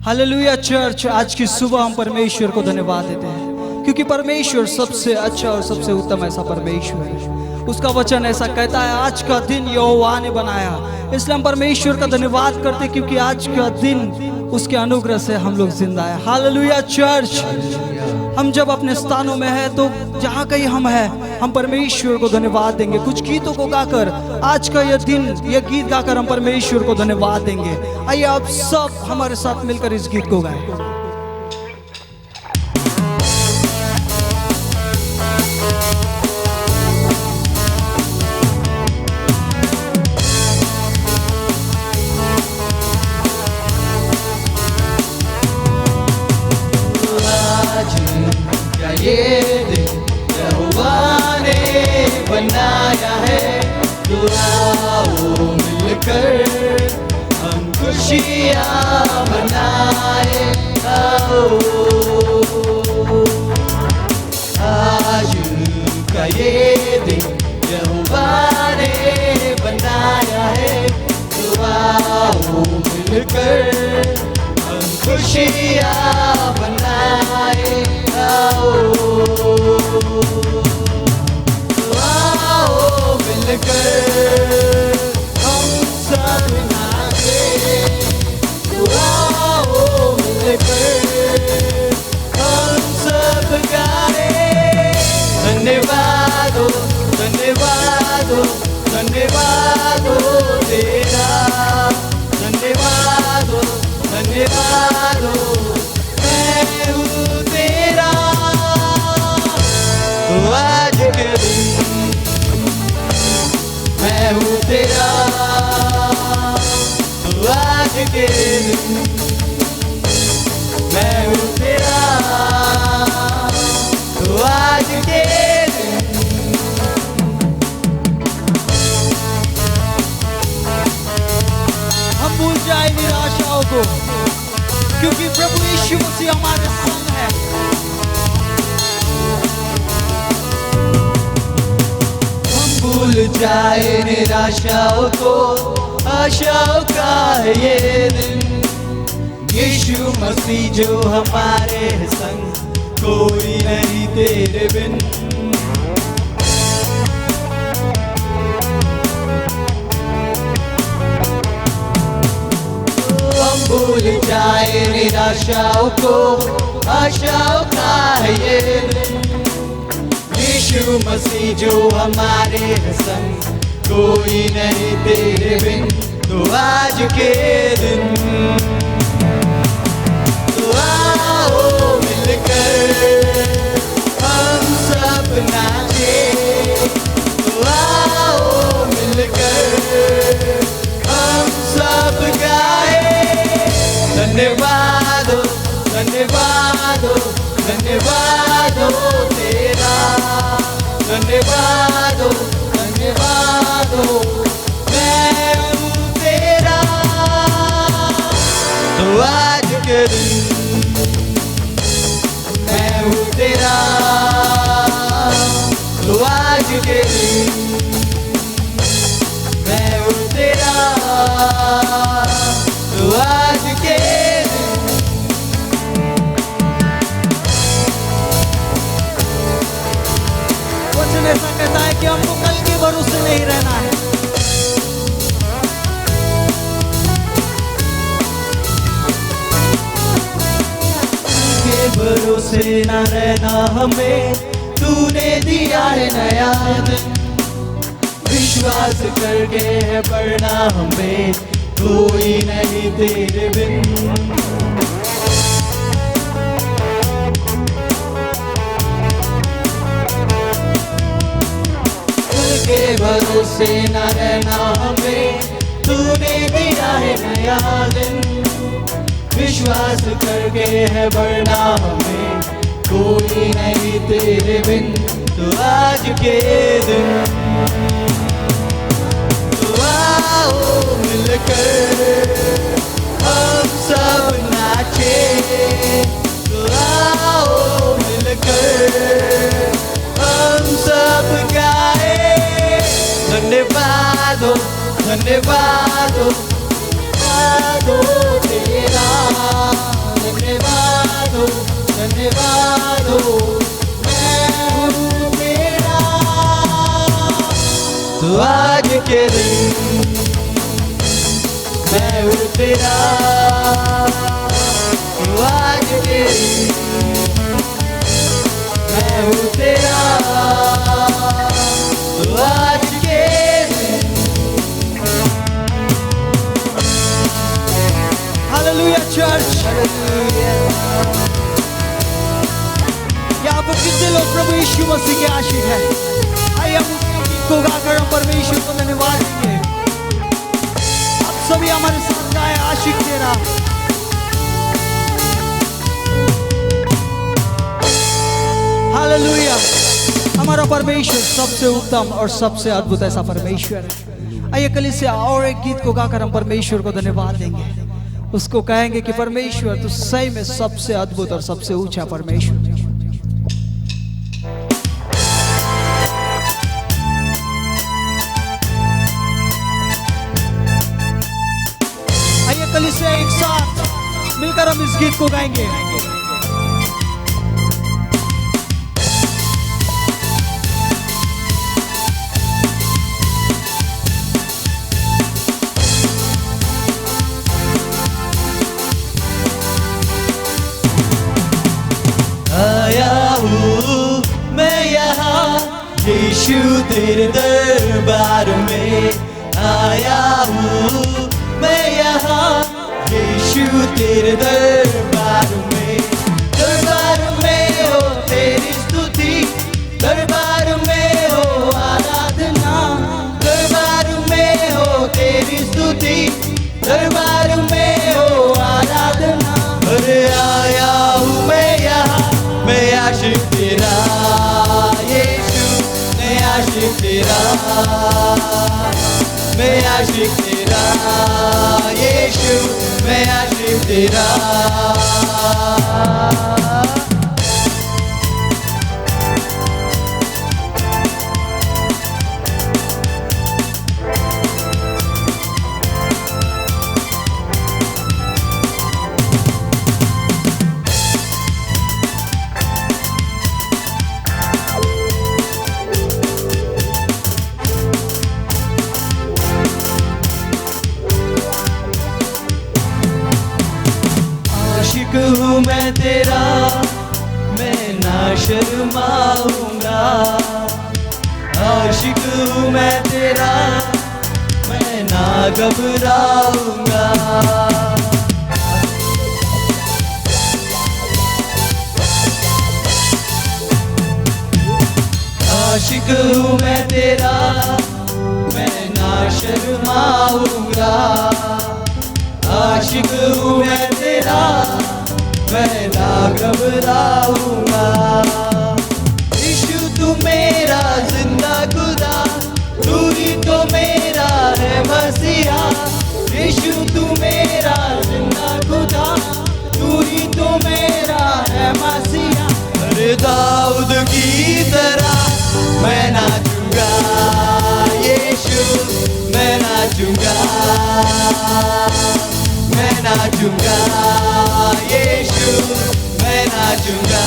Hallelujah church, आज की सुबह हम परमेश्वर को धन्यवाद देते हैं क्योंकि परमेश्वर सबसे अच्छा और सबसे उत्तम ऐसा परमेश्वर है। उसका वचन ऐसा कहता है, आज का दिन यहोवा ने बनाया, इसलिए हम परमेश्वर का धन्यवाद करते हैं क्योंकि आज का दिन उसके अनुग्रह से हम लोग जिंदा है। हालेलुया चर्च, हम जब अपने स्थानों में हैं तो जहाँ कहीं हम हैं, हम परमेश्वर को धन्यवाद देंगे। कुछ गीतों को गाकर आज का यह दिन, यह गीत गाकर हम परमेश्वर को धन्यवाद देंगे। आइए आप सब हमारे साथ मिलकर इस गीत को गाएं। ये दिन यहोवा ने बनाया है, तो आओ मिलकर हम खुशियाँ मनाए। आओ आज का ये दिन यहोवा ने बनाया है, तो आओ मिलकर हम खुशियाँ मनाए। आओ मिलकर हम सब नाचे, आओ मिलकर हम सब गाए। धन्यवाद हो, धन्यवाद हो, धन्यवाद हो तेरा, धन्यवाद हो, धन्यवाद हो, मैं हूँ तेरा। तो आज के दिन मैं हूँ तेरा, तो आज के दिन मैं हूँ तेरा, तो आज के दिन। हम भूल जाए निराशाओं को क्योंकि प्रभु यीशु मसीह हमारे संग है। हम भूल जाए निराशाओं को, आशाओं का है ये दिन। यीशु मसीह जो हमारे संग, कोई नहीं तेरे बिन। हम भूल जाए निराशाओं को, आशाओं का है ये दिन। यीशु मसीह जो हमारे संग, कोई नहीं तेरे बिन। तो आज के दिन तो आओ मिलकर हम सब नाचे, तो आओ मिलकर हम सब गाए। धन्यवाद हो, धन्यवाद हो, धन्यवाद हो तेरा, धन्यवाद हो, धन्यवाद हो, मैं हूँ तेरा। तो आज के दिन मैं हूँ तेरा, तो आज के दिन मैं हूँ तेरा, तो आज के दिन। वचन ऐसा कहता है कि हमको कल के भरोसे नहीं रहना है। के भरोसे न रहना हमें, तूने दिया है नया दिन। विश्वास करके है बढ़ना हमें, कोई नहीं तेरे बिन। के भरोसे न रहना हमें, तूने दिया है नया दिन। विश्वास करके है बढ़ना हमें, कोई नहीं तेरे बिन। तो आज के दिन तो आओ मिलकर हम सब नाचे, तो आओ मिलकर हम सब गाए। धन्यवाद हो, धन्यवाद हो, धन्यवाद हो तेरा। आज के दिन मैं हूँ तेरा, आज के दिन मैं हूँ तेरा, आज के दिन। Hallelujah church. यहाँ पर कितने लोग प्रभु यीशु मसीह के आशिक हैं? आइए हम उसके गीत को गाकर हम परमेश्वर को धन्यवाद देंगे। आप सभी हमारे साथ गाएं, आशिक तेरा। हालेलुया। हमारा परमेश्वर सबसे उत्तम और सबसे अद्भुत ऐसा परमेश्वर है। आइए कलीसिया और एक गीत को गाकर हम परमेश्वर को धन्यवाद देंगे। उसको कहेंगे कि परमेश्वर तू सही में सबसे अद्भुत और सबसे ऊंचा परमेश्वर। आइए कलीसिया एक साथ मिलकर हम इस गीत को गाएंगे। यीशु तेरे दरबार में आया हूँ मैं यहाँ, यीशु तेरे दरबार में हो तेरी स्तुति, दरबार में हो आराधना, दरबार में हो तेरी स्तुति, दरबार में हो आराधना। अरे आया हूँ मैं यहाँ, मैं आशिक तेरा आशिक तेरा, मैं आशिक तेरा यीशु, मैं आशिक तेरा। हूँ मैं तेरा, मैं ना शर्माऊंगा, आशिक हूँ मैं तेरा, मैं ना घबराऊंगा। आशिक हूँ मैं तेरा, मैं ना शर्माऊंगा, आशिक हूँ मैं तेरा, मैं ना घबराऊंगा। यीशु तू मेरा जिंदा खुदा, तू ही तो मेरा है मसीहा। यीशु तू मेरा जिंदा खुदा, तू ही तो मेरा है मसीहा। अरे दाऊद की तरह मैं नाचूंगा यीशु, मैं नाचूंगा, मैं नाचूंगा यीशु, मैं नाचूंगा।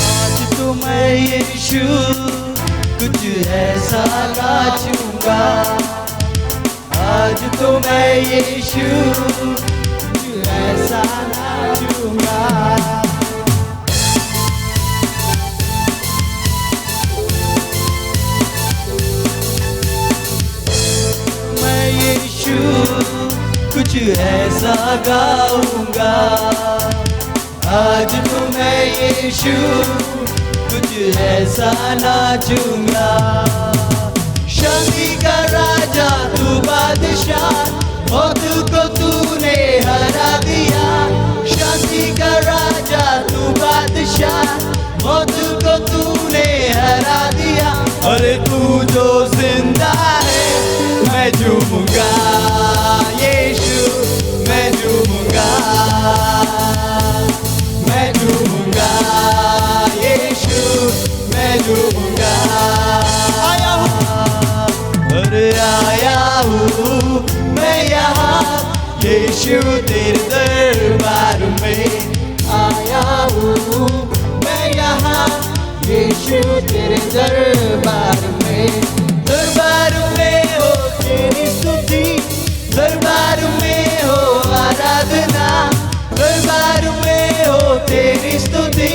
आज तो मैं यीशु कुछ ऐसा नाचूंगा, आज तो मैं यीशु ऐसा नाचूंगा। मैं यीशु कुछ ऐसा गाऊंगा, आज तो मैं यीशु कुछ ऐसा नाचूंगा। शांति का राजा तू बादशाह, मौत को तूने हरा दिया। शांति का राजा तू बादशाह, मौत को तूने हरा दिया। अरे तू जो जिंदा है मैं झूमूंगा यीशु, मैं झूमूंगा, मैं झूमूंगा यीशु, मैं झूमूंगा। आया हूँ यीशु तेरे दरबार में आया हूँ मैं यहाँ, यीशु तेरे दरबार में हो तेरी स्तुति, दरबार में हो आराधना, दरबार में हो तेरी स्तुति,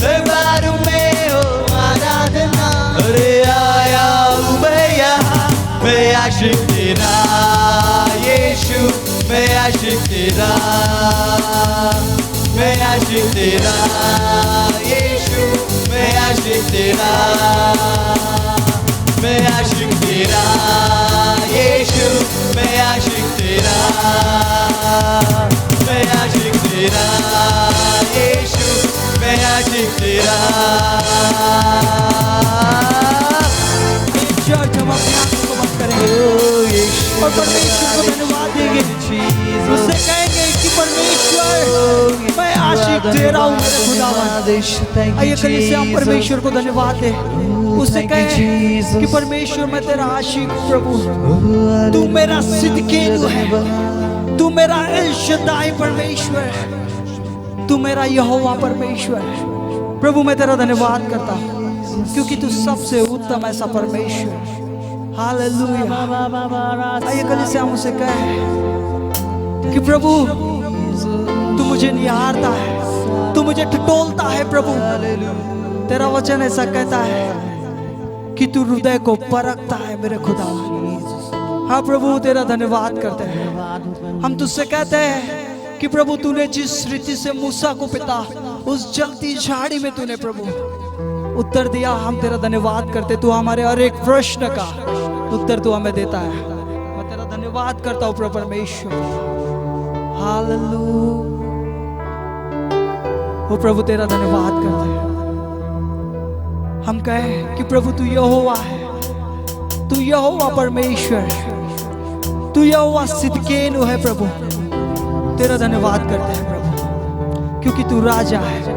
दरबार में हो आराधना। अरे आया हूँ मैं यहाँ, मैं आशिक तेरा यीशु, मैं आशिक तेरा, मैं आशिक तेरा यीशु, मैं आशिक तेरा, मैं आशिक तेरा यीशु, मैं आशिक तेरा, मैं आशिक तेरा यीशु, मैं आशिक तेरा। चर्च हम अपने आप को बंद करेंगे और परमेश्वर को धन्यवाद देंगे, उससे कहेंगे कि परमेश्वर मैं आशिक तेरा हूँ मेरे खुदावन। आइए कलीसिया हम परमेश्वर को धन्यवाद दे, उससे कहे कि परमेश्वर मैं तेरा आशिक हूँ प्रभु, तू मेरा सिद्दीकीन है, तू मेरा एल शद्दाई परमेश्वर, तू मेरा यहोवा परमेश्वर। प्रभु मैं तेरा धन्यवाद करता हूँ क्योंकि तू सबसे उत्तम ऐसा परमेश्वर। हालेलुया। आइए कलीसिया हम उसे कहे कि प्रभु तू मुझे निहारता है, तू मुझे टटोलता है प्रभु। तेरा वचन ऐसा कहता है कि तू हृदय को परखता है मेरे खुदा। हाँ प्रभु तेरा धन्यवाद करते हैं, हम तुझसे कहते हैं कि प्रभु तूने जिस रीति से मूसा को पिता उस जलती झाड़ी में तूने प्रभु उत्तर दिया, हम तेरा धन्यवाद करते। तू हमारे हर एक प्रश्न का उत्तर तू हमें देता है। मैं तेरा धन्यवाद करता हूँ प्रभु परमेश्वर। हालेलुया। वो प्रभु तेरा धन्यवाद करते हैं। हम कहें कि प्रभु तू यहोवा है, तू यहोवा परमेश्वर, तू यहोवा सिद्दीकीन है प्रभु। तेरा धन्यवाद करते हैं प्रभु क्योंकि तू राजा है।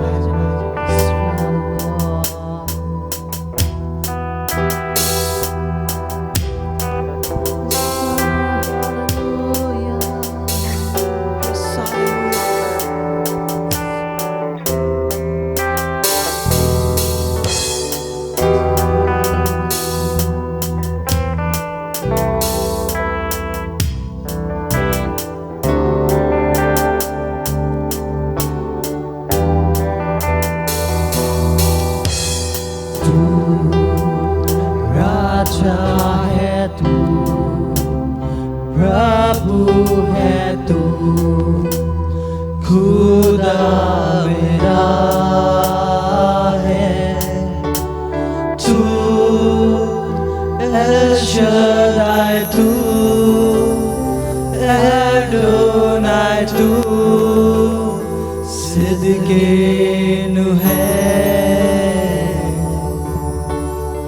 सिद्दीकीन है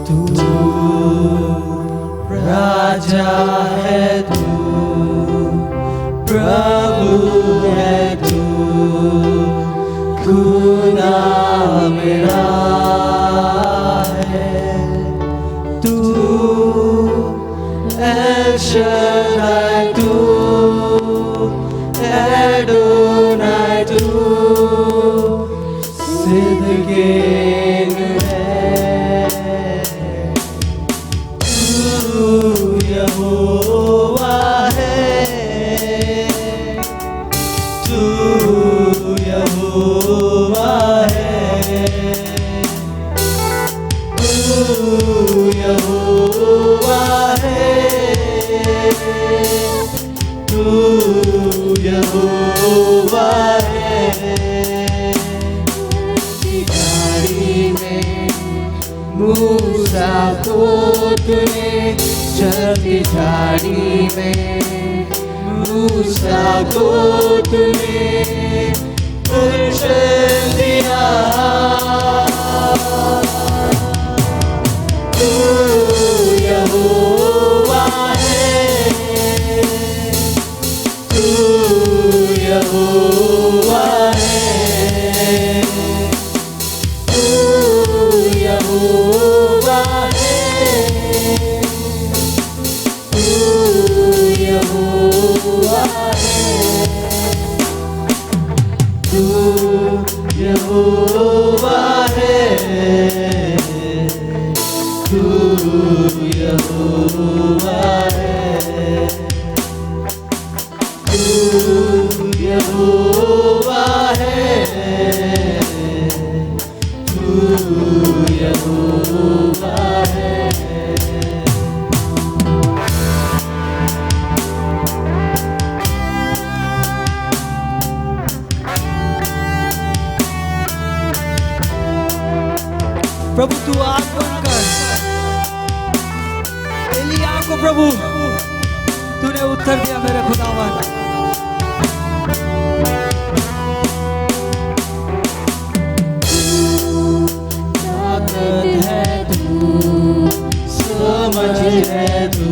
तू, राजा है तू, प्रभु है तू, खुदा मेरा है तू, एल शद्दाई तू, एडोनाई तू, सिद्दीकीन है तू, यहोवा है तू, यहोवा है तू, यहोवा है तू, यहोवा है। मूसा को तूने जलती झाड़ी में, मूसा को तूने दर्शन दिया, तू यहोवा है तू, यहोवा है तू, यहोवा है तू, यहोवा है। यहोवा है, तू यहोवा है, तू यहोवा है, तू यहोवा है। प्रभु तू आग बनकर एलिया को प्रभु तूने उत्तर दिया मेरे खुदावन। ताकत है तू, समझ है तू,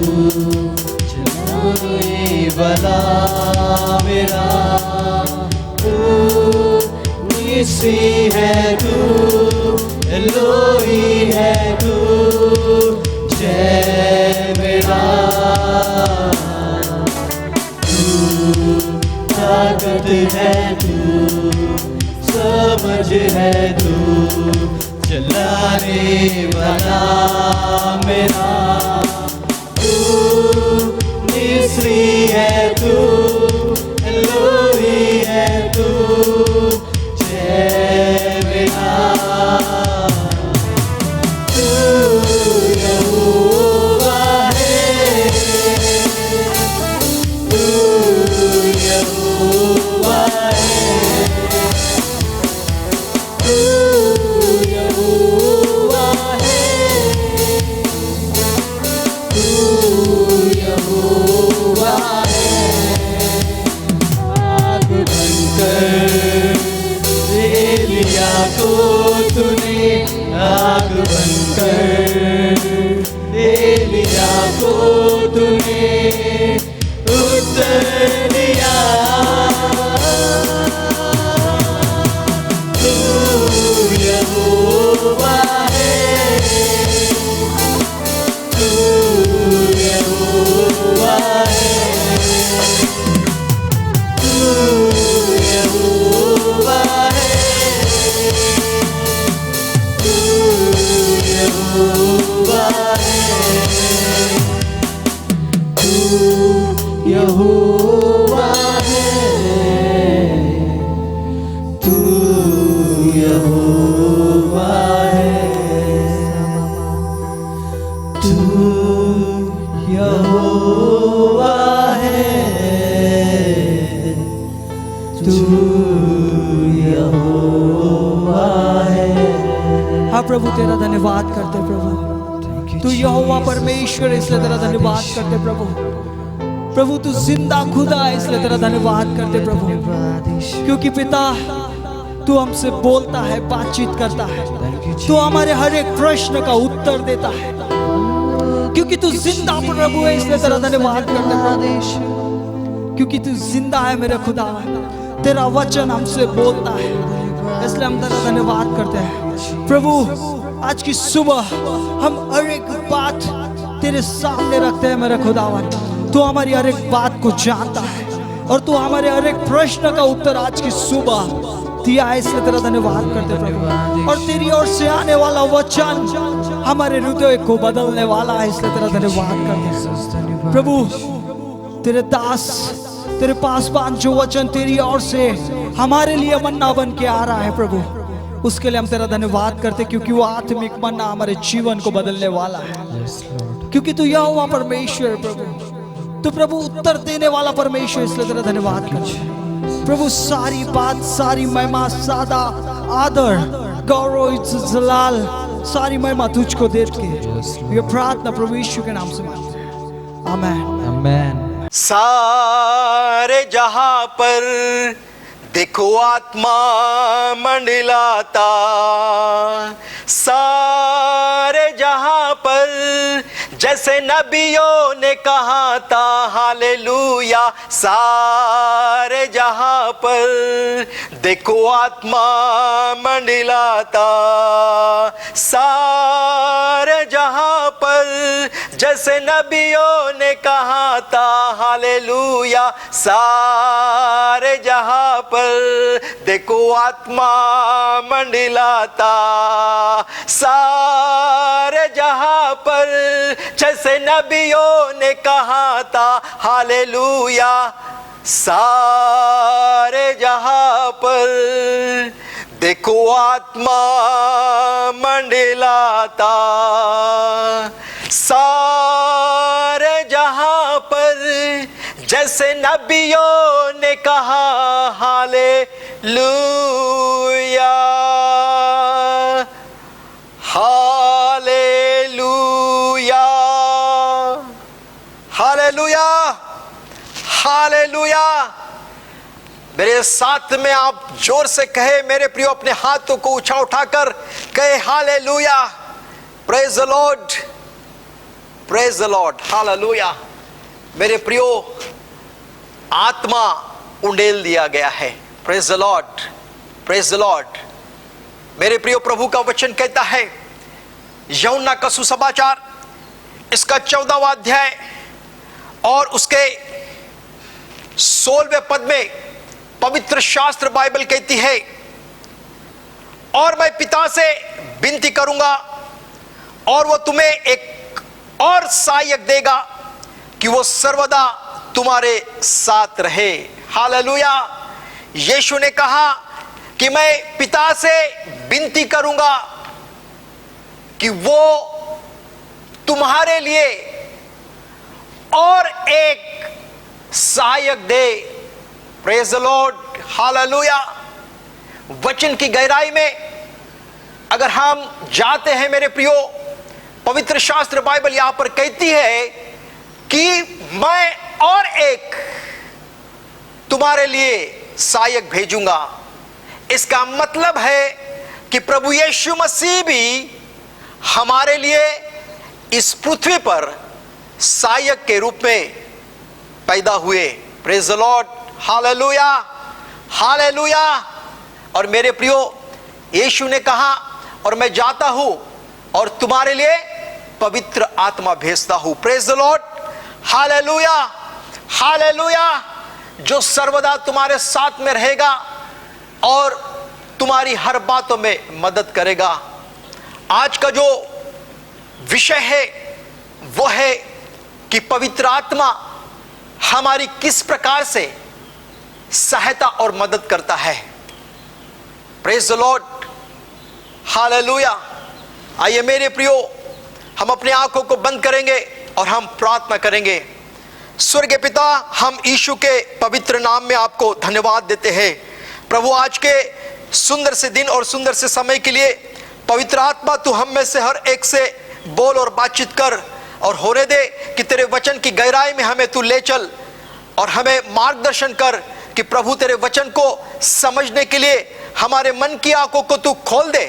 कोई भला मेरा, तू निसी है तू, एलोही है तू, जय मेरा, तू ताकत है तू, समझ है तू, चलाने वाला मेरा, तू निस्री है तू, एलोही है तू, जय मेरा, तू यहोवा है, तू यहोवा है, तू यहोवा है, तू यहोवा है। आग बनकर एलिया को तूने, आग बनकर एलिया को तूने उत्तर दिया, तू यहोवा है, तू यहोवा है, तू यहोवा है, तू यहोवा है, तू यहोवा है, तू यहोवा है, तू यहोवा है, तू यहोवा है। हाँ प्रभु तेरा धन्यवाद करते प्रभु, तू यहोवा परमेश्वर इसलिए तेरा धन्यवाद करते प्रभु। प्रभु तू जिंदा खुदा है इसलिए तेरा धन्यवाद करते प्रभु, क्योंकि पिता तू हमसे बोलता है, बातचीत करता है, तू हमारे हर एक प्रश्न का उत्तर देता है, क्योंकि तू जिंदा प्रभु है इसलिए तेरा धन्यवाद करते प्रभु, क्योंकि तू जिंदा है मेरे खुदा, तेरा वचन हमसे बोलता है इसलिए हम तेरा धन्यवाद करते हैं प्रभु। आज की सुबह हम हर एक बात तेरे सामने रखते हैं मेरे खुदावन, तू हमारी हर एक बात को जानता है और तू हमारे हर एक प्रश्न का उत्तर आज की सुबह दिया है इसलिए तेरा धन्यवाद करते प्रभु। और तेरी ओर से आने वाला वचन हमारे हृदय को बदलने वाला है इसलिए तेरा धन्यवाद करते हैं प्रभु। तेरे दास तेरे पास जो वचन तेरी ओर से हमारे लिए मन्ना बन के आ रहा है प्रभु, उसके लिए हम तेरा धन्यवाद करते, क्योंकि वो आत्मिक मन्ना हमारे जीवन को बदलने वाला है, क्योंकि तू यहोवा परमेश्वर प्रभु, तू प्रभु उत्तर देने वाला परमेश्वर, इसलिए तेरा धन्यवाद करते प्रभु। सारी बात, सारी महिमा, सादा आदर, गौरव, इज्जत, जलाल, सारी महिमा तुझको देते ये प्रार्थना प्रभु यीशु के नाम से मांगते हैं, आमीन आमीन। सारे जहां पर देखो आत्मा मंडलाता, सारे जहां पर जैसे नबियों ने कहा था, हालेलुया। सारे जहां पर देखो आत्मा मंडलाता, सारे जहां पर जैसे नबियों ने कहा था हालेलुया सारे जहां पर। देखो आत्मा मंडलाता सारे जहां पर, जैसे नबियों ने कहा था हालेलुया सारे जहां पर। देखो आत्मा मंडलाता सारे जहां पर, जैसे नबियों ने कहा हालेलुया हालेलुया हालेलुया हालेलुया। मेरे साथ में आप जोर से कहे मेरे प्रियो, अपने हाथों को ऊंचा उठाकर कहे hallelujah, praise the Lord, praise the Lord, hallelujah. मेरे प्रियो, आत्मा उंडेल दिया गया है, praise the Lord, praise the Lord. मेरे प्रियो, प्रभु का वचन कहता है यूहन्ना का सुसमाचार इसका 14वां अध्याय और उसके 16वें पद में पवित्र शास्त्र बाइबल कहती है, और मैं पिता से विनती करूंगा और वो तुम्हें एक और सहायक देगा कि वो सर्वदा तुम्हारे साथ रहे। हालेलुया। यीशु ने कहा कि मैं पिता से विनती करूंगा कि वो तुम्हारे लिए और एक सहायक दे। Praise the Lord, hallelujah. वचन की गहराई में अगर हम जाते हैं मेरे प्रियो, पवित्र शास्त्र बाइबल यहां पर कहती है कि मैं और एक तुम्हारे लिए सहायक भेजूंगा। इसका मतलब है कि प्रभु यीशु मसीह भी हमारे लिए इस पृथ्वी पर सहायक के रूप में पैदा हुए। Praise the Lord, hallelujah, hallelujah. और मेरे प्रियो, यीशु ने कहा और मैं जाता हूं और तुम्हारे लिए पवित्र आत्मा भेजता हूं। Praise the Lord, hallelujah, hallelujah. जो सर्वदा तुम्हारे साथ में रहेगा और तुम्हारी हर बातों में मदद करेगा। आज का जो विषय है वो है कि पवित्र आत्मा हमारी किस प्रकार से सहायता और मदद करता है। Praise the Lord, hallelujah. आइए मेरे प्रियो, हम अपने आंखों को बंद करेंगे और हम प्रार्थना करेंगे। स्वर्गीय पिता, हम यीशु के पवित्र नाम में आपको धन्यवाद देते हैं प्रभु, आज के सुंदर से दिन और सुंदर से समय के लिए। पवित्र आत्मा, तू हम में से हर एक से बोल और बातचीत कर और होने दे कि तेरे वचन की गहराई में हमें तू ले चल और हमें मार्गदर्शन कर कि प्रभु तेरे वचन को समझने के लिए हमारे मन की आंखों को तू खोल दे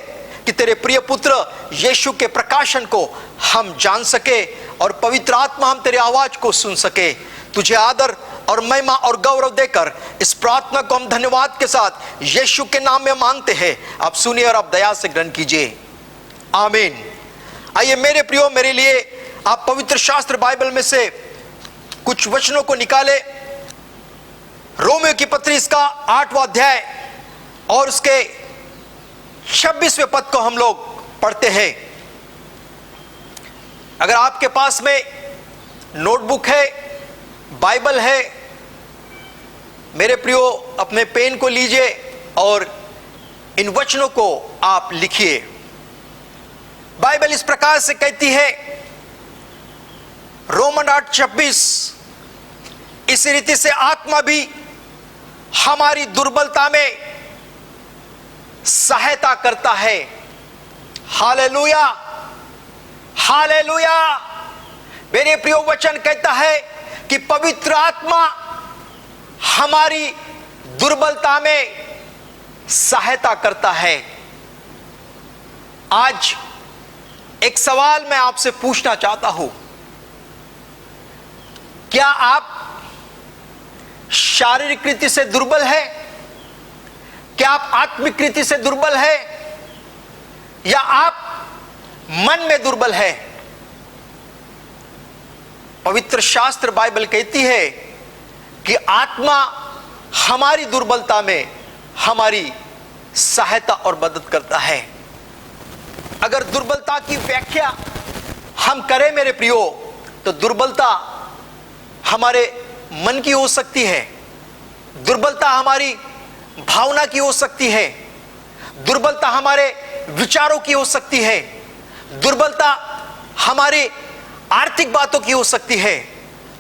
कि तेरे प्रिय पुत्र यीशु के प्रकाशन को हम जान सके और पवित्र आत्मा हम तेरी आवाज को सुन सके। तुझे आदर और महिमा और गौरव देकर इस प्रार्थना को हम धन्यवाद के साथ यीशु के नाम में मांगते हैं। आप सुनिए और आप दया से ग्रहण कीजिए, आमीन। आइए मेरे प्रियो, मेरे लिए आप पवित्र शास्त्र बाइबल में से कुछ वचनों को निकाले। रोमियो की पत्री इसका 8वां अध्याय और उसके 26वें पद को हम लोग पढ़ते हैं। अगर आपके पास में नोटबुक है, बाइबल है, मेरे प्रियो अपने पेन को लीजिए और इन वचनों को आप लिखिए। बाइबल इस प्रकार से कहती है, रोमन 8:26, इसी रीति से आत्मा भी हमारी दुर्बलता में सहायता करता है। Hallelujah, hallelujah. मेरे प्रियो, वचन कहता है कि पवित्र आत्मा हमारी दुर्बलता में सहायता करता है। आज एक सवाल मैं आपसे पूछना चाहता हूं, क्या आप शारीरिक रीति से दुर्बल है? क्या आप आत्मिक रीति से दुर्बल है या आप मन में दुर्बल है? पवित्र शास्त्र बाइबल कहती है कि आत्मा हमारी दुर्बलता में हमारी सहायता और मदद करता है। अगर दुर्बलता की व्याख्या हम करें मेरे प्रियो, तो दुर्बलता हमारे मन की हो सकती है, दुर्बलता हमारी भावना की हो सकती है, दुर्बलता हमारे विचारों की हो सकती है, दुर्बलता हमारी आर्थिक बातों की हो सकती है,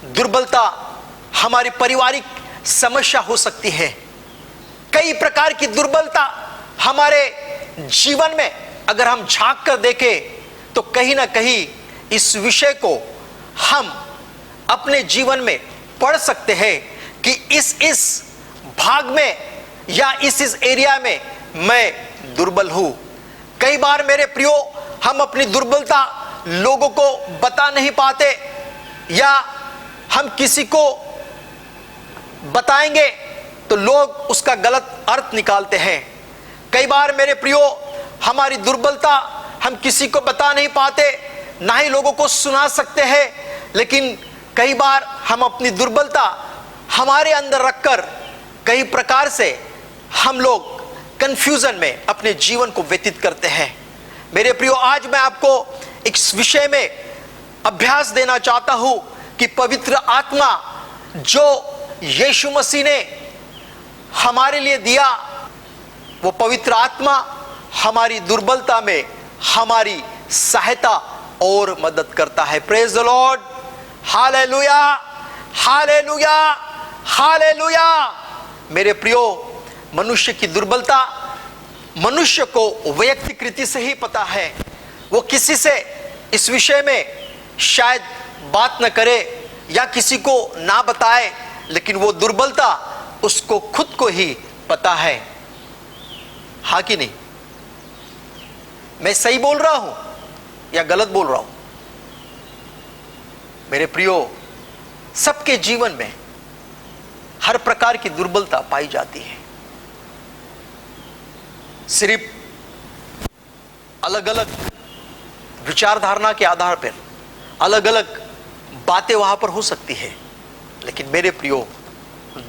दुर्बलता हमारी पारिवारिक समस्या हो सकती है। कई प्रकार की दुर्बलता हमारे जीवन में अगर हम झांक कर देखें तो कहीं ना कहीं इस विषय को हम अपने जीवन में पढ़ सकते हैं कि इस भाग में या इस एरिया में मैं दुर्बल हूं। कई बार मेरे प्रियो हम अपनी दुर्बलता लोगों को बता नहीं पाते, या हम किसी को बताएंगे तो लोग उसका गलत अर्थ निकालते हैं। कई बार मेरे प्रियो हमारी दुर्बलता हम किसी को बता नहीं पाते, ना ही लोगों को सुना सकते हैं, लेकिन कई बार हम अपनी दुर्बलता हमारे अंदर रखकर कई प्रकार से हम लोग कंफ्यूजन में अपने जीवन को व्यतीत करते हैं। मेरे प्रियो, आज मैं आपको इस विषय में अभ्यास देना चाहता हूं कि पवित्र आत्मा जो यीशु मसीह ने हमारे लिए दिया, वो पवित्र आत्मा हमारी दुर्बलता में हमारी सहायता और मदद करता है। Praise the Lord, hallelujah, hallelujah, hallelujah. मेरे प्रियो, मनुष्य की दुर्बलता मनुष्य को वैयक्तिक रीति से ही पता है। वो किसी से इस विषय में शायद बात न करे या किसी को ना बताए, लेकिन वो दुर्बलता उसको खुद को ही पता है। हाँ कि नहीं? मैं सही बोल रहा हूं या गलत बोल रहा हूं? मेरे प्रियो, सबके जीवन में हर प्रकार की दुर्बलता पाई जाती है। सिर्फ अलग अलग विचारधारणा के आधार पर अलग अलग बातें वहां पर हो सकती है, लेकिन मेरे प्रियो,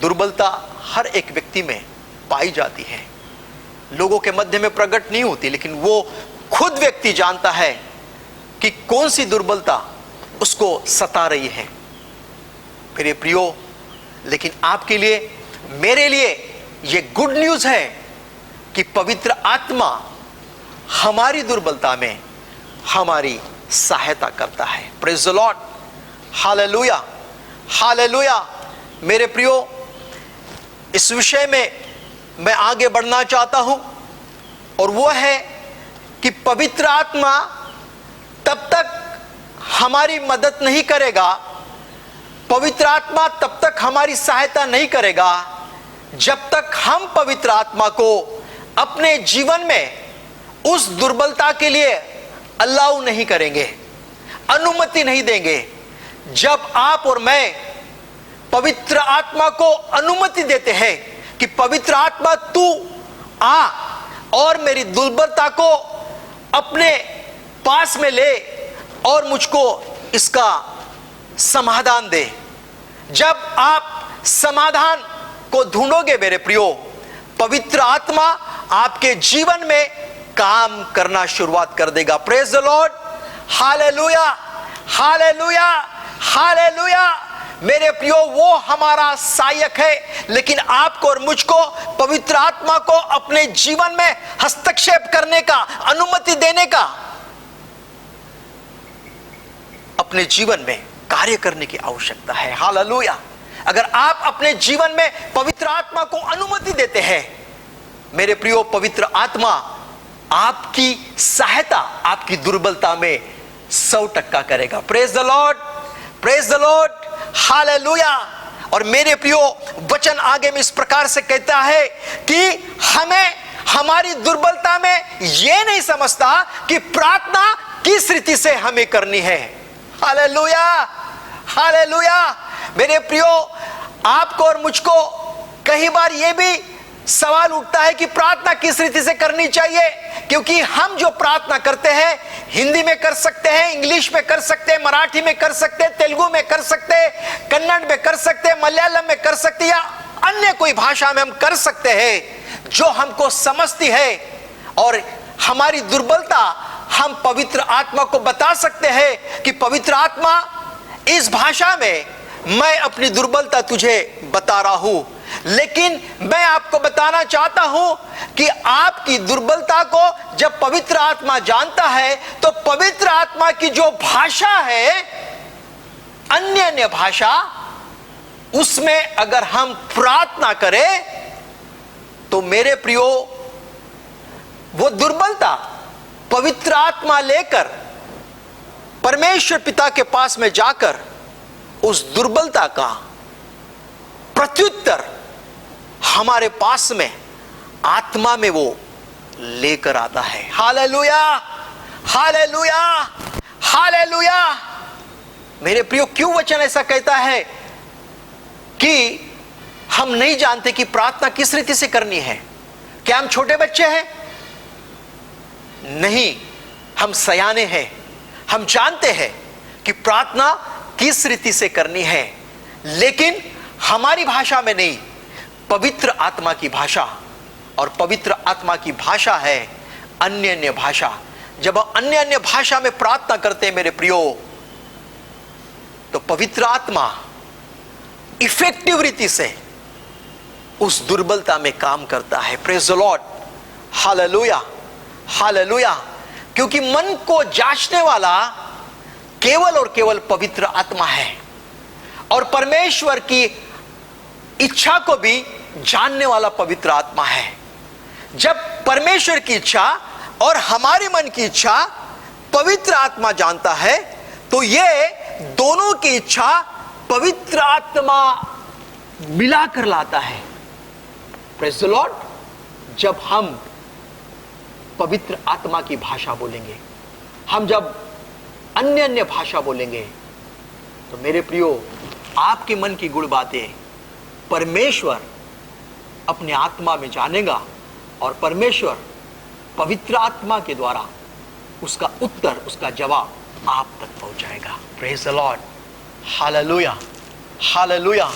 दुर्बलता हर एक व्यक्ति में पाई जाती है। लोगों के मध्य में प्रकट नहीं होती, लेकिन वो खुद व्यक्ति जानता है कि कौन सी दुर्बलता उसको सता रही है। मेरे प्रियो, लेकिन आपके लिए, मेरे लिए ये गुड न्यूज है कि पवित्र आत्मा हमारी दुर्बलता में हमारी सहायता करता है। Praise the Lord, hallelujah, hallelujah. मेरे प्रियो, इस विषय में मैं आगे बढ़ना चाहता हूं, और वो है कि पवित्र आत्मा तब तक हमारी मदद नहीं करेगा, पवित्र आत्मा तब तक हमारी सहायता नहीं करेगा जब तक हम पवित्र आत्मा को अपने जीवन में उस दुर्बलता के लिए अलाउ नहीं करेंगे, अनुमति नहीं देंगे। जब आप और मैं पवित्र आत्मा को अनुमति देते हैं कि पवित्र आत्मा तू आ और मेरी दुर्बलता को अपने पास में ले और मुझको इसका समाधान दे, जब आप समाधान को ढूंढोगे मेरे प्रियो, पवित्र आत्मा आपके जीवन में काम करना शुरुआत कर देगा। Praise the Lord, hallelujah, hallelujah, hallelujah. मेरे प्रियो, वो हमारा सहायक है, लेकिन आपको और मुझको पवित्र आत्मा को अपने जीवन में हस्तक्षेप करने का, अनुमति देने का, अपने जीवन में कार्य करने की आवश्यकता है। हालेलुया। अगर आप अपने जीवन में पवित्र आत्मा को अनुमति देते हैं मेरे प्रियो, पवित्र आत्मा आपकी सहायता आपकी दुर्बलता में 100% करेगा। Praise the Lord, praise the Lord, hallelujah. और मेरे प्रियो, वचन आगे में इस प्रकार से कहता है कि हमें हमारी दुर्बलता में यह नहीं समझता कि प्रार्थना किस रीति से हमें करनी है। Hallelujah, hallelujah. मेरे प्रियो, आपको और मुझको कई बार यह भी सवाल उठता है कि प्रार्थना किस रीति से करनी चाहिए, क्योंकि हम जो प्रार्थना करते हैं हिंदी में कर सकते हैं, इंग्लिश में कर सकते हैं, मराठी में कर सकते हैं, तेलुगु में कर सकते हैं, कन्नड़ में कर सकते हैं, मलयालम में कर सकते हैं, या अन्य कोई भाषा में हम कर सकते हैं जो हमको समझती है। और हमारी दुर्बलता हम पवित्र आत्मा को बता सकते हैं कि पवित्र आत्मा, इस भाषा में मैं अपनी दुर्बलता तुझे बता रहा हूं, लेकिन मैं आपको बताना चाहता हूं कि आपकी दुर्बलता को जब पवित्र आत्मा जानता है तो पवित्र आत्मा की जो भाषा है, अन्य भाषा, उसमें अगर हम प्रार्थना करें तो मेरे प्रियो, वो दुर्बलता पवित्र आत्मा लेकर परमेश्वर पिता के पास में जाकर उस दुर्बलता का प्रत्युत्तर हमारे पास में आत्मा में वो लेकर आता है। Hallelujah, hallelujah, hallelujah. मेरे प्रियो, क्यों वचन ऐसा कहता है कि हम नहीं जानते कि प्रार्थना किस रीति से करनी है? क्या हम छोटे बच्चे हैं? नहीं, हम सयाने हैं। हम जानते हैं कि प्रार्थना किस रीति से करनी है, लेकिन हमारी भाषा में नहीं, पवित्र आत्मा की भाषा। और पवित्र आत्मा की भाषा है अन्य भाषा। जब अन्य भाषा में प्रार्थना करते हैं मेरे प्रियो, तो पवित्र आत्मा इफेक्टिव रीति से उस दुर्बलता में काम करता है। Praise the Lord, hallelujah, hallelujah. क्योंकि मन को जांचने वाला केवल और केवल पवित्र आत्मा है, और परमेश्वर की इच्छा को भी जानने वाला पवित्र आत्मा है। जब परमेश्वर की इच्छा और हमारे मन की इच्छा पवित्र आत्मा जानता है, तो ये दोनों की इच्छा पवित्र आत्मा मिलाकर लाता है। Praise the Lord. जब हम पवित्र आत्मा की भाषा बोलेंगे, हम जब अन्य भाषा बोलेंगे, तो मेरे प्रियो, आपके मन की गुड़ बातें परमेश्वर अपने आत्मा में जानेगा, और परमेश्वर पवित्र आत्मा के द्वारा उसका उत्तर, उसका जवाब आप तक पहुंचाएगा। Praise the Lord, hallelujah, hallelujah.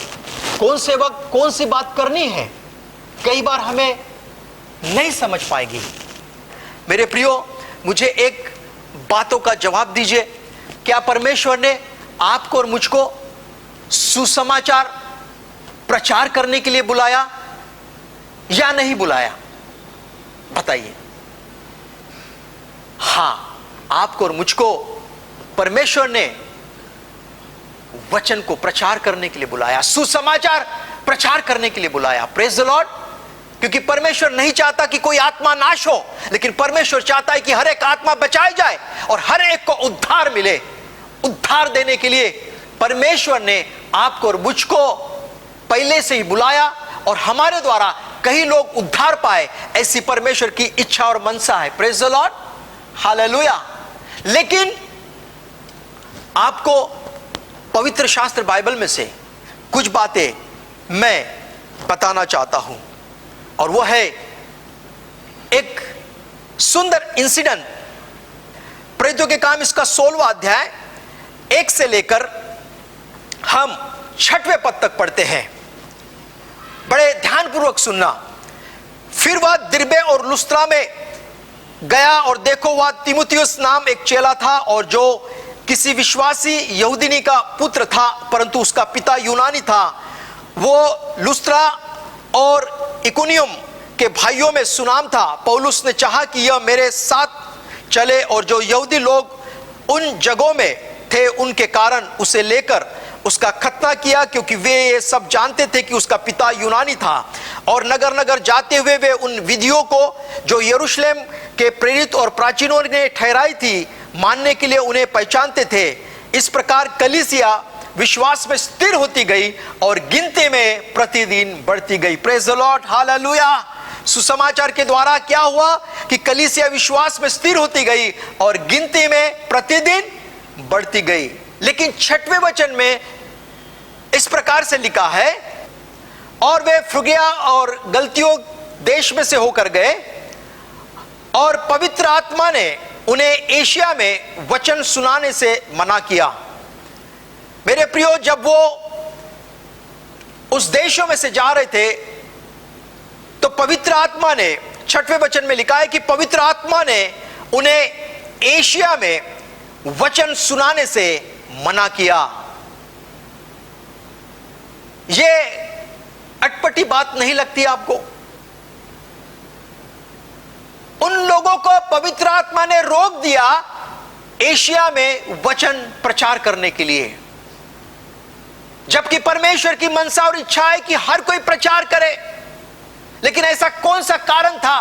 कौन से वक्त कौन सी बात करनी है, कई बार हमें नहीं समझ पाएगी। मेरे प्रियो, मुझे एक बातों का जवाब दीजिए, क्या परमेश्वर ने आपको और मुझको सुसमाचार प्रचार करने के लिए बुलाया या नहीं बुलाया? बताइए। हां, आपको और मुझको परमेश्वर ने वचन को प्रचार करने के लिए बुलाया, सुसमाचार प्रचार करने के लिए बुलाया। Praise the Lord. क्योंकि परमेश्वर नहीं चाहता कि कोई आत्मा नाश हो, लेकिन परमेश्वर चाहता है कि हर एक आत्मा बचाई जाए और हर एक को उद्धार मिले। उद्धार देने के लिए परमेश्वर ने आपको और मुझको पहले से ही बुलाया, और हमारे द्वारा कई लोग उद्धार पाए, ऐसी परमेश्वर की इच्छा और मनसा है। Praise the Lord, hallelujah. लेकिन आपको पवित्र शास्त्र बाइबल में से कुछ बातें मैं बताना चाहता हूं, और वो है एक सुंदर इंसिडेंट। प्रेरितों के काम इसका 16वां अध्याय 1 से लेकर हम 6वें पद तक पढ़ते हैं। बड़े ध्यानपूर्वक सुनना। फिर वह दिरबे और लुस्त्रा में गया, और देखो, वह तीमुथियुस नाम एक चेला था, और जो किसी विश्वासी यहूदिनी का पुत्र था, परंतु उसका पिता यूनानी था। वो लुस्त्रा और इकुनियम के भाइयों में सुनाम था। पौलुस ने चाहा कि यह मेरे साथ चले, और जो यहूदी लोग उन जगहों में थे उनके कारण उसे लेकर उसका खतना किया, क्योंकि वे ये सब जानते थे कि उसका पिता यूनानी था। और नगर नगर जाते हुए वे उन विधियों को जो यरूशलेम के प्रेरित और प्राचीनों ने ठहराई थी मानने के लिए उन्हें पहचानते थे। इस प्रकार कलीसिया विश्वास में स्थिर होती गई और गिनती में प्रतिदिन बढ़ती गई। Praise the Lord, hallelujah. सुसमाचार के द्वारा क्या हुआ कि कलीसिया विश्वास में स्थिर होती गई और गिनती में प्रतिदिन बढ़ती गई। लेकिन 6वें वचन में इस प्रकार से लिखा है, और वे फ्रुगिया और गलतियों देश में से होकर गए, और पवित्र आत्मा ने उन्हें एशिया में वचन सुनाने से मना किया। मेरे प्रियो, जब वो उस देशों में से जा रहे थे तो पवित्र आत्मा ने, 6वें वचन में लिखा है कि पवित्र आत्मा ने उन्हें एशिया में वचन सुनाने से मना किया। ये अटपटी बात नहीं लगती आपको? उन लोगों को पवित्र आत्मा ने रोक दिया एशिया में वचन प्रचार करने के लिए, जबकि परमेश्वर की मनसा और इच्छा है कि हर कोई प्रचार करे। लेकिन ऐसा कौन सा कारण था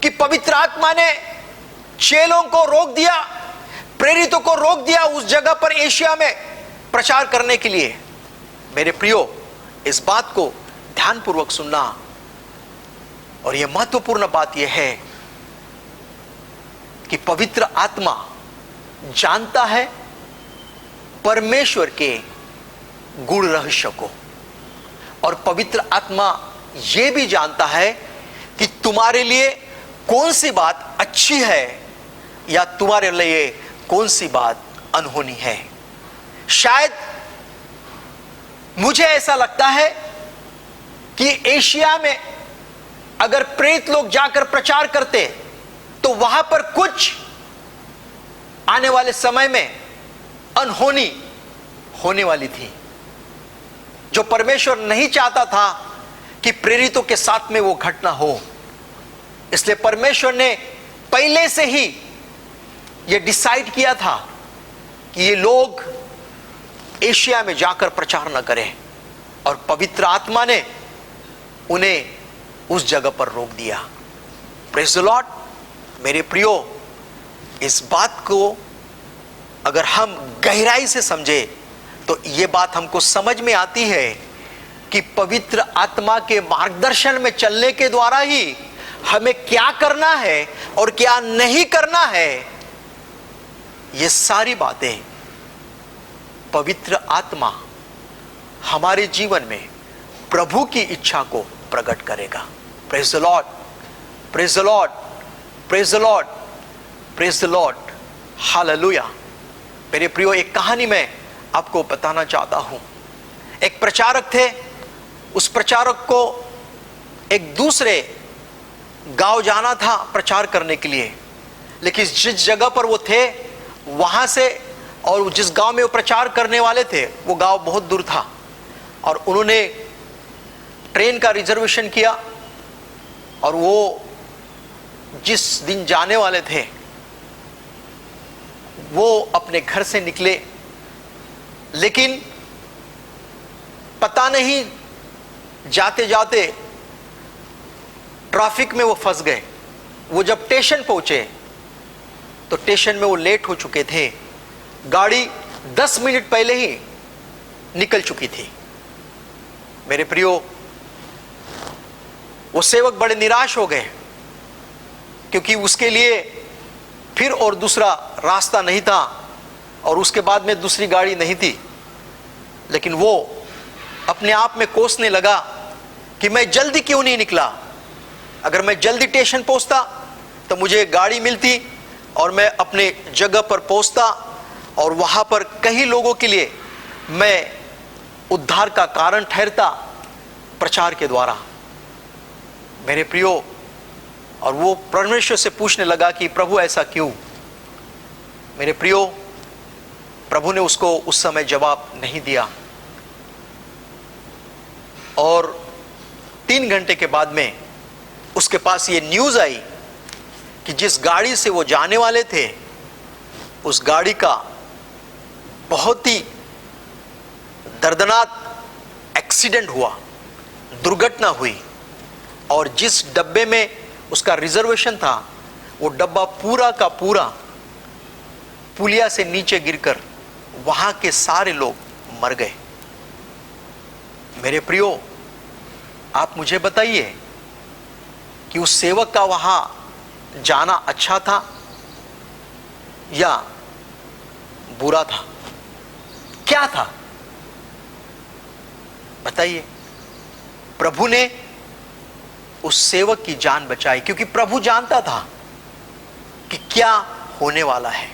कि पवित्र आत्मा ने चेलों को रोक दिया, प्रेरितों को रोक दिया उस जगह पर एशिया में प्रचार करने के लिए? मेरे प्रियो, इस बात को ध्यानपूर्वक सुनना, और यह महत्वपूर्ण बात यह है कि पवित्र आत्मा जानता है परमेश्वर के गुण रहस्य को, और पवित्र आत्मा यह भी जानता है कि तुम्हारे लिए कौन सी बात अच्छी है या तुम्हारे लिए कौन सी बात अनहोनी है। शायद मुझे ऐसा लगता है कि एशिया में अगर प्रेरित लोग जाकर प्रचार करते तो वहां पर कुछ आने वाले समय में अनहोनी होने वाली थी, जो परमेश्वर नहीं चाहता था कि प्रेरितों के साथ में वो घटना हो। इसलिए परमेश्वर ने पहले से ही ये डिसाइड किया था कि ये लोग एशिया में जाकर प्रचार न करें, और पवित्र आत्मा ने उन्हें उस जगह पर रोक दिया। Praise the Lord. मेरे प्रियो, इस बात को अगर हम गहराई से समझे तो ये बात हमको समझ में आती है कि पवित्र आत्मा के मार्गदर्शन में चलने के द्वारा ही हमें क्या करना है और क्या नहीं करना है, ये सारी बातें पवित्र आत्मा हमारे जीवन में प्रभु की इच्छा को प्रकट करेगा। Praise the Lord, praise the Lord, praise the Lord, praise the Lord, hallelujah. मेरे प्रियो, एक कहानी मैं आपको बताना चाहता हूं। एक प्रचारक थे, उस प्रचारक को एक दूसरे गांव जाना था प्रचार करने के लिए, लेकिन जिस जगह पर वो थे वहां से और जिस गांव में वो प्रचार करने वाले थे वो गांव बहुत दूर था, और उन्होंने ट्रेन का रिजर्वेशन किया और वो जिस दिन जाने वाले थे वो अपने घर से निकले, लेकिन पता नहीं जाते जाते ट्रैफिक में वो फंस गए। वो जब स्टेशन पहुंचे तो स्टेशन में वो लेट हो चुके थे, गाड़ी 10 मिनट पहले ही निकल चुकी थी। मेरे प्रियो, वो सेवक बड़े निराश हो गए, क्योंकि उसके लिए फिर और दूसरा रास्ता नहीं था और उसके बाद में दूसरी गाड़ी नहीं थी। लेकिन वो अपने आप में कोसने लगा कि मैं जल्दी क्यों नहीं निकला। अगर मैं जल्दी स्टेशन पहुंचता तो मुझे गाड़ी मिलती और मैं अपने जगह पर पहुंचता और वहां पर कई लोगों के लिए मैं उद्धार का कारण ठहरता प्रचार के द्वारा। मेरे प्रियो, और वो परमेश्वर से पूछने लगा कि प्रभु ऐसा क्यों। मेरे प्रियो, प्रभु ने उसको उस समय जवाब नहीं दिया, और 3 घंटे के बाद में उसके पास ये न्यूज़ आई कि जिस गाड़ी से वो जाने वाले थे उस गाड़ी का बहुत ही दर्दनाक एक्सीडेंट हुआ, दुर्घटना हुई, और जिस डब्बे में उसका रिजर्वेशन था वो डब्बा पूरा का पूरा पुलिया से नीचे गिरकर वहां के सारे लोग मर गए। मेरे प्रियो, आप मुझे बताइए कि उस सेवक का वहां जाना अच्छा था या बुरा था? क्या था बताइए। प्रभु ने उस सेवक की जान बचाई, क्योंकि प्रभु जानता था कि क्या होने वाला है।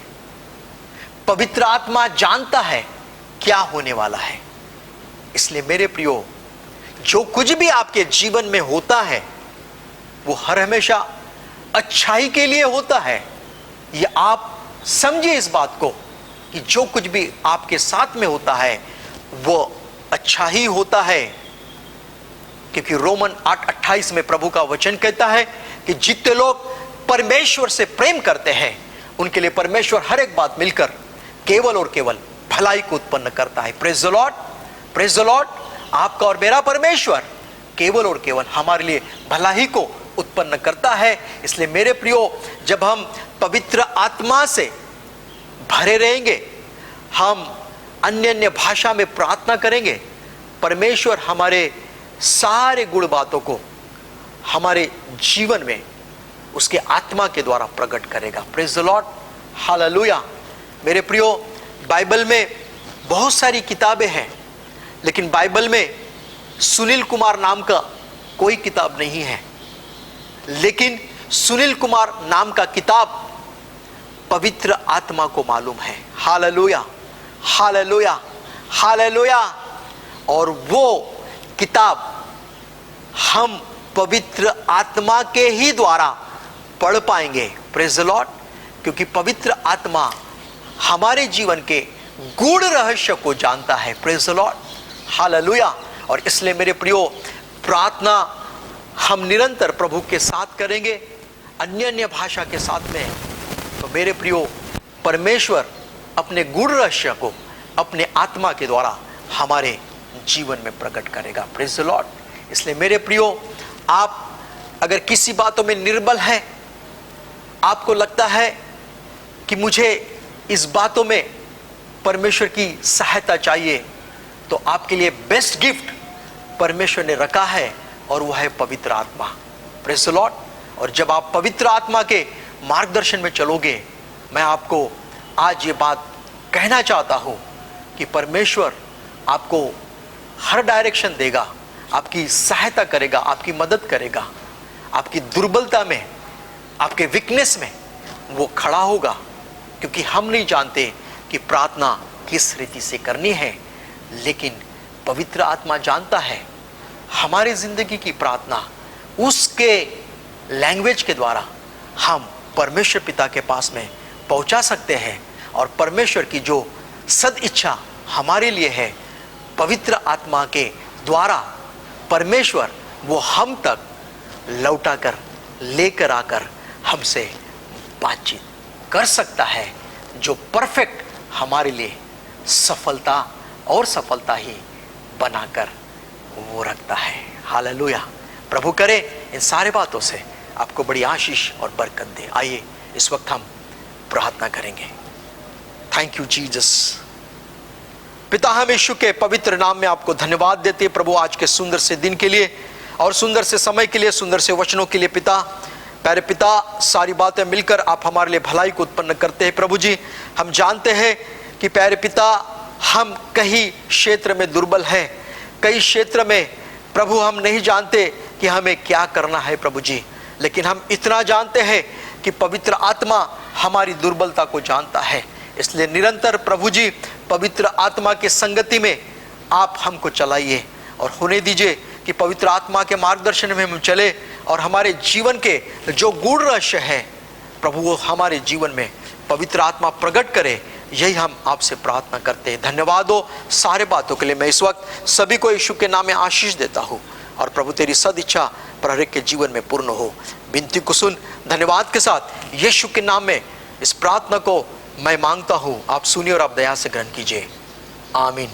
पवित्र आत्मा जानता है क्या होने वाला है। इसलिए मेरे प्रियो, जो कुछ भी आपके जीवन में होता है वो हर हमेशा अच्छाई के लिए होता है। ये आप समझिए इस बात को कि जो कुछ भी आपके साथ में होता है वो अच्छा ही होता है, क्योंकि रोमन 8:28 में प्रभु का वचन कहता है कि जितने लोग परमेश्वर से प्रेम करते हैं उनके लिए परमेश्वर हर एक बात मिलकर केवल और केवल भलाई को उत्पन्न करता है। Praise the Lord, praise the Lord. आपका और मेरा परमेश्वर केवल और केवल हमारे लिए भलाई को उत्पन्न करता है। इसलिए मेरे प्रियो, जब हम पवित्र आत्मा से भरे रहेंगे, हम अन्य अन्य भाषा में प्रार्थना करेंगे, परमेश्वर हमारे सारे गुण बातों को हमारे जीवन में उसके आत्मा के द्वारा प्रकट करेगा। Praise the Lord, hallelujah. मेरे प्रियो, बाइबल में बहुत सारी किताबें हैं, लेकिन बाइबल में सुनील कुमार नाम का कोई किताब नहीं है। लेकिन सुनील कुमार नाम का किताब पवित्र आत्मा को मालूम है। Hallelujah, hallelujah, hallelujah. और वो किताब हम पवित्र आत्मा के ही द्वारा पढ़ पाएंगे। Praise the Lord. क्योंकि पवित्र आत्मा हमारे जीवन के गूढ़ रहस्य को जानता है। Praise the Lord, hallelujah. और इसलिए मेरे प्रियो, प्रार्थना हम निरंतर प्रभु के साथ करेंगे, अन्य अन्य भाषा के साथ में। तो मेरे प्रियो, परमेश्वर अपने गूढ़ रहस्य को अपने आत्मा के द्वारा हमारे जीवन में प्रकट करेगा। Praise the Lord. इसलिए मेरे प्रियो, आप अगर किसी बातों में निर्बल हैं, आपको लगता है कि मुझे इस बातों में परमेश्वर की सहायता चाहिए, तो आपके लिए बेस्ट गिफ्ट परमेश्वर ने रखा है और वह है पवित्र आत्मा। Praise the Lord. और जब आप पवित्र आत्मा के मार्गदर्शन में चलोगे, मैं आपको आज ये बात कहना चाहता हूँ कि परमेश्वर आपको हर डायरेक्शन देगा, आपकी सहायता करेगा, आपकी मदद करेगा। आपकी दुर्बलता में, आपके वीकनेस में वो खड़ा होगा, क्योंकि हम नहीं जानते कि प्रार्थना किस रीति से करनी है, लेकिन पवित्र आत्मा जानता है। हमारी जिंदगी की प्रार्थना उसके लैंग्वेज के द्वारा हम परमेश्वर पिता के पास में पहुंचा सकते हैं। और परमेश्वर की जो सद इच्छा हमारे लिए है, पवित्र आत्मा के द्वारा परमेश्वर वो हम तक लौटा कर, लेकर आकर हमसे बातचीत कर सकता है, जो परफेक्ट हमारे लिए सफलता और सफलता ही बनाकर वो रखता है। हालेलुया। प्रभु करे इन सारे बातों से आपको बड़ी आशीष और बरकत दे। आइए इस वक्त हम प्रार्थना करेंगे। Thank you Jesus. पिता, हम यीशु के पवित्र नाम में आपको धन्यवाद देते हैं प्रभु, आज के सुंदर से दिन के लिए और सुंदर से समय के लिए, सुंदर से वचनों के लिए। पिता, प्यारे पिता, सारी बातें मिलकर आप हमारे लिए भलाई को उत्पन्न करते हैं। प्रभु जी, हम जानते हैं कि प्यारे पिता, हम कई क्षेत्र में दुर्बल हैं, कई क्षेत्र में प्रभु हम नहीं जानते कि हमें क्या करना है प्रभु जी। लेकिन हम इतना जानते हैं कि पवित्र आत्मा हमारी दुर्बलता को जानता है। इसलिए निरंतर प्रभु जी पवित्र आत्मा के संगति में आप हमको चलाइए और होने दीजिए कि पवित्र आत्मा के मार्गदर्शन में हम चले और हमारे जीवन के जो गूढ़ रहस्य है प्रभु वो हमारे जीवन में पवित्र आत्मा प्रकट करे। यही हम आपसे प्रार्थना करते हैं। धन्यवाद हो सारे बातों के लिए। मैं इस वक्त सभी को यीशु के नाम में आशीष देता हूँ और प्रभु तेरी सद इच्छा पर हर एक के जीवन में पूर्ण हो। विनती को सुन धन्यवाद के साथ यीशु के नाम में इस प्रार्थना को मैं मांगता हूँ। आप सुनिए और आप दया से ग्रहण कीजिए। आमीन।